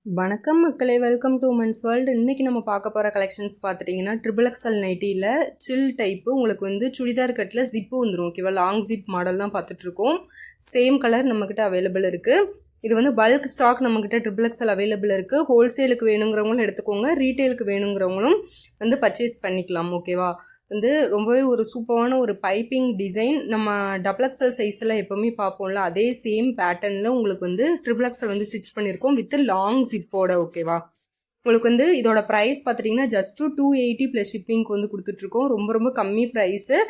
வணக்கம் மக்களே, welcome to women's world. இன்றைக்கி நம்ம பார்க்க போகிற கலெக்ஷன்ஸ் பார்த்துட்டிங்கன்னா XXL நைட்டியில் சில் டைப்பு உங்களுக்கு வந்து சுடிதார் கட்டில் ஜிப்பு வந்துடும். ஓகேவா, லாங் ஜிப் மாடல் தான் பார்த்துட்ருக்கோம். சேம் கலர் நம்மக்கிட்ட அவைலபிள் இருக்குது. இது வந்து பல்க் ஸ்டாக் நம்மக்கிட்ட XXL அவைலபிள் இருக்குது. ஹோல்சேலுக்கு வேணுங்கிறவங்களும் எடுத்துக்கோங்க, ரீட்டெயிலுக்கு வேணுங்கிறவங்களும் வந்து பர்ச்சேஸ் பண்ணிக்கலாம். ஓகேவா, வந்து ரொம்பவே ஒரு சூப்பரான ஒரு பைப்பிங் டிசைன். நம்ம XXL சைஸில் எப்போவுமே பார்ப்போம்ல, அதே சேம் பேட்டர்னில் உங்களுக்கு வந்து XXL வந்து ஸ்டிச் பண்ணியிருக்கோம் வித் லாங் ஜிப்போட. ஓகேவா, உங்களுக்கு வந்து இதோட ப்ரைஸ் பார்த்துட்டிங்கன்னா ஜஸ்ட்டு 280 ப்ளஸ் ஷிப்பிங்க்கு வந்து கொடுத்துட்ருக்கோம். ரொம்ப ரொம்ப கம்மி ப்ரைஸு.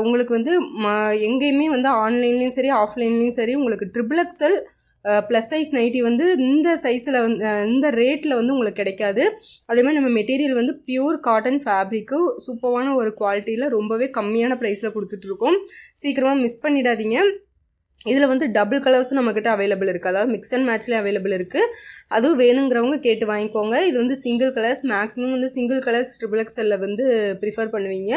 உங்களுக்கு வந்து எங்கேயுமே வந்து ஆன்லைன்லேயும் சரி ஆஃப்லைன்லேயும் சரி உங்களுக்கு XXL ப்ளஸ் சைஸ் நைட்டி வந்து இந்த சைஸில் வந்து இந்த ரேட்டில் வந்து உங்களுக்கு கிடைக்காது. அதேமாதிரி நம்ம மெட்டீரியல் வந்து பியூர் காட்டன் ஃபேப்ரிக்கு சூப்பரான ஒரு குவாலிட்டியில் ரொம்பவே கம்மியான ப்ரைஸில் கொடுத்துட்ருக்கோம். சீக்கிரமாக மிஸ் பண்ணிடாதீங்க. இதில் வந்து டபுள் கலர்ஸும் நம்மக்கிட்ட அவைலபிள் இருக்குது, அதாவது மிக்ஸ் அண்ட் மேட்ச்லேயும் அவைலபிள் இருக்குது. அதுவும் வேணுங்கிறவங்க கேட்டு வாங்கிக்கோங்க. இது வந்து சிங்கிள் கலர்ஸ், மேக்ஸிமம் வந்து சிங்கிள் கலர்ஸ் XXL வந்து ப்ரிஃபர் பண்ணுவீங்க.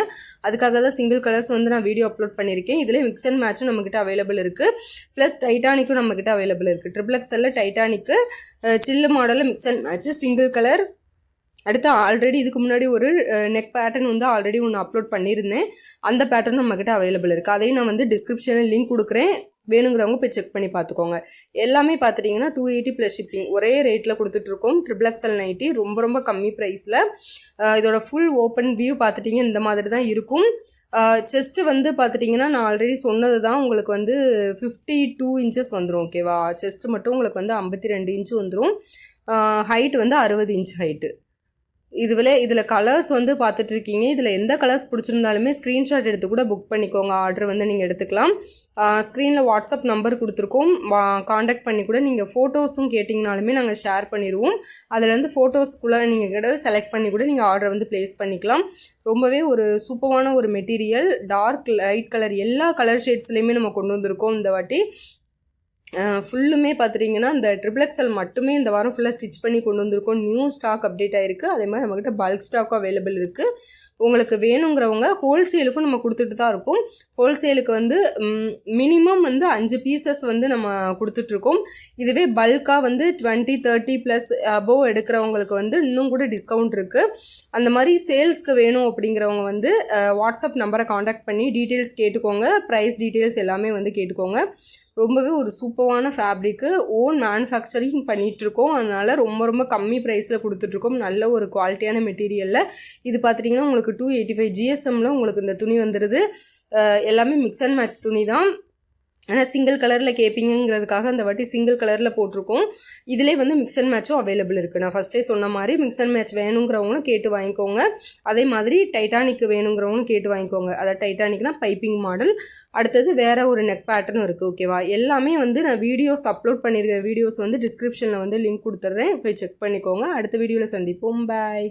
அதுக்காக தான் சிங்கிள் கலர்ஸ் வந்து நான் வீடியோ அப்லோட் பண்ணியிருக்கேன். இதில் மிக்ஸ் அண்ட் மேட்சும் நம்மக்கிட்ட அவைலபிள் இருக்குது. ப்ளஸ் டைட்டானிக்கும் நம்மக்கிட்ட அவைலபிள் இருக்குது. XXL டைட்டானிக்கு சில்லு மாடலில் mix and match single colour. அடுத்து ஆல்ரெடி இதுக்கு முன்னாடி ஒரு நெக் பேட்டர்ன் வந்து ஆல்ரெடி ஒன்று அப்லோட் பண்ணியிருந்தேன். அந்த பேட்டர்ன் நம்மக்கிட்ட அவைலபிள் இருக்குது. அதையும் நான் வந்து டிஸ்கிரிப்ஷனில் லிங்க் கொடுக்குறேன், வேணுங்கிறவங்க போய் செக் பண்ணி பார்த்துக்கோங்க. எல்லாமே பார்த்துட்டிங்கன்னா 280 ப்ளஸ் ஷிப்பிங் ஒரே ரேட்டில் கொடுத்துட்ருக்கோம். XXL நைட்டி ரொம்ப ரொம்ப கம்மி ப்ரைஸில். இதோட ஃபுல் ஓப்பன் வியூ பார்த்துட்டிங்க இந்த மாதிரி தான் இருக்கும். செஸ்ட்டு வந்து பார்த்துட்டிங்கன்னா நான் ஆல்ரெடி சொன்னது தான், உங்களுக்கு வந்து 52 இன்ச்சஸ் வந்துடும். ஓகேவா, செஸ்ட்டு மட்டும் உங்களுக்கு வந்து 52 இன்ச்சு வந்துடும். ஹைட் வந்து 60 இன்ச் ஹைட்டு. இதில் கலர்ஸ் வந்து பார்த்துட்ருக்கீங்க. இதில் எந்த கலர்ஸ் பிடிச்சிருந்தாலுமே ஸ்க்ரீன்ஷாட் எடுத்து கூட புக் பண்ணிக்கோங்க. ஆர்டர் வந்து நீங்கள் எடுத்துக்கலாம். ஸ்க்ரீனில் வாட்ஸ்அப் நம்பர் கொடுத்துருக்கோம், காண்டாக்ட் பண்ணி கூட நீங்கள் ஃபோட்டோஸும் கேட்டிங்கனாலுமே நாங்கள் ஷேர் பண்ணிடுவோம். அதுலேருந்து ஃபோட்டோஸ்குள்ளே நீங்கள் கிட்ட செலக்ட் பண்ணி கூட நீங்கள் ஆர்டர் வந்து ப்ளேஸ் பண்ணிக்கலாம். ரொம்பவே ஒரு சூப்பரான ஒரு மெட்டீரியல். டார்க் லைட் கலர் எல்லா கலர் ஷேட்ஸ்லேயுமே நம்ம கொண்டு வந்திருக்கோம் இந்த வாட்டி. ஃபுல்லுமே பார்த்துட்டிங்கன்னா இந்த XXL மட்டுமே இந்த வாரம் ஃபுல்லாக ஸ்டிச் பண்ணி கொண்டு வந்திருக்கோம். நியூ ஸ்டாக் அப்டேட் ஆகிருக்கு. அதே மாதிரி நம்மக்கிட்ட பல்க் ஸ்டாக்கும் அவைலபிள் இருக்குது. உங்களுக்கு வேணுங்கிறவங்க ஹோல்சேலுக்கும் நம்ம கொடுத்துட்டு தான் இருக்கோம். ஹோல்சேலுக்கு வந்து மினிமம் வந்து 5 பீசஸ் வந்து நம்ம கொடுத்துட்ருக்கோம். இதுவே பல்காக வந்து 20, 30 ப்ளஸ் அபோவ் எடுக்கிறவங்களுக்கு வந்து இன்னும் கூட டிஸ்கவுண்ட் இருக்குது. அந்த மாதிரி சேல்ஸ்க்கு வேணும் அப்படிங்கிறவங்க வந்து வாட்ஸ்அப் நம்பரை காண்டாக்ட் பண்ணி டீட்டெயில்ஸ் கேட்டுக்கோங்க. ப்ரைஸ் டீட்டெயில்ஸ் எல்லாமே வந்து கேட்டுக்கோங்க. ரொம்பவே ஒரு சூப்பரான ஃபேப்ரிக்கு, ஓன் மேனுஃபேக்சரிங் பண்ணிகிட்ருக்கோம். அதனால் ரொம்ப ரொம்ப கம்மி ப்ரைஸில் கொடுத்துட்ருக்கோம். நல்ல ஒரு குவாலிட்டியான மெட்டீரியலில். இது பார்த்துட்டிங்கன்னா உங்களுக்கு 285 GSMல உங்களுக்கு இந்த துணி வந்துடுது. எல்லாமே மிக்ஸ் அண்ட் மேட்ச் துணி தான். ஆனால் சிங்கிள் கலரில் கேட்பீங்கிறதுக்காக அந்த வாட்டி சிங்கிள் கலரில் போட்டிருக்கோம். இதிலே வந்து மிக்ஸ் அண்ட் மேட்சும் அவைலபிள் இருக்குது. நான் ஃபஸ்ட்டே சொன்ன மாதிரி மிக்ஸ் அண்ட் மேட்ச் வேணுங்கிறவங்களும் கேட்டு வாங்கிக்கோங்க. அதே மாதிரி டைட்டானிக்கு வேணுங்கிறவங்களும் கேட்டு வாங்கிக்கோங்க. அதாவது டைட்டானிக்னா பைப்பிங் மாடல். அடுத்தது வேறு ஒரு நெக் பேட்டர்னும் இருக்குது. ஓகேவா, எல்லாமே வந்து நான் வீடியோஸ் அப்லோட் பண்ணியிருக்க வீடியோஸ் வந்து டிஸ்கிரிப்ஷனில் வந்து லிங்க் கொடுத்துட்றேன், போய் செக் பண்ணிக்கோங்க. அடுத்த வீடியோவில் சந்திப்போம். பாய்.